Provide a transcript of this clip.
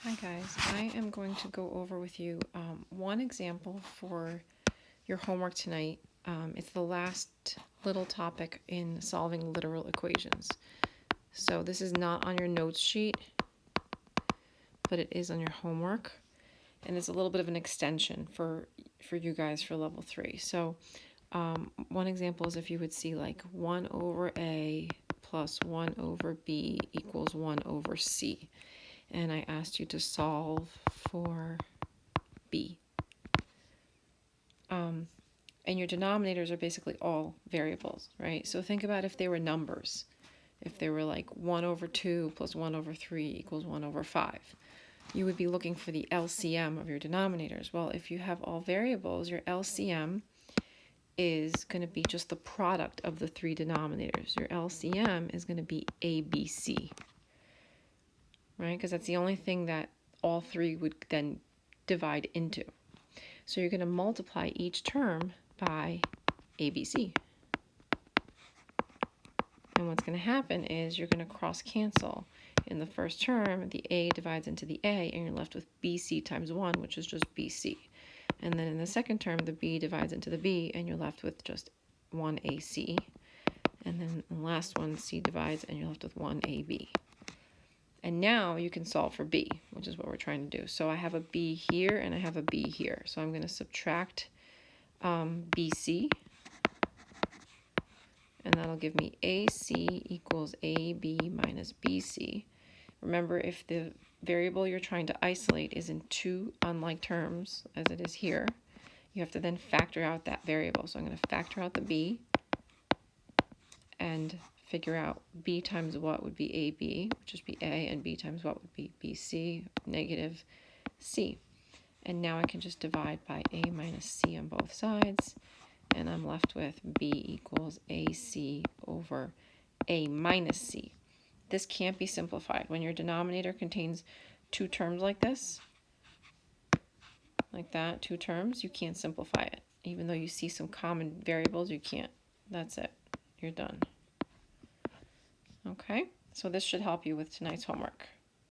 Hi guys, I am going to go over with you one example for your homework tonight. It's the last little topic in solving literal equations. So this is not on your notes sheet, but it is on your homework. And it's a little bit of an extension for you guys for level 3. So one example is if you would see like 1 over A plus 1 over B equals 1 over C. And I asked you to solve for B. And your denominators are basically all variables, right? So think about if they were numbers. If they were like 1 over 2 plus 1 over 3 equals 1 over 5. You would be looking for the LCM of your denominators. Well, if you have all variables, your LCM is going to be just the product of the three denominators. Your LCM is going to be ABC, right? Because that's the only thing that all three would then divide into. So you're going to multiply each term by ABC. And what's going to happen is you're going to cross cancel. In the first term, the A divides into the A, and you're left with BC times 1, which is just BC. And then in the second term, the B divides into the B, and you're left with just 1AC. And then the last one, C divides, and you're left with 1AB. And now you can solve for B, which is what we're trying to do. So I have a B here, and I have a B here. So I'm going to subtract BC. And that'll give me AC equals AB minus BC. Remember, if the variable you're trying to isolate is in two unlike terms, as it is here, you have to then factor out that variable. So I'm going to factor out the B and figure out B times what would be AB, which would be A, and B times what would be BC, negative C. And now I can just divide by A minus C on both sides. And I'm left with B equals AC over A minus C. This can't be simplified. When your denominator contains two terms like this, like that, two terms, you can't simplify it. Even though you see some common variables, you can't. That's it. You're done. Okay? So this should help you with tonight's homework.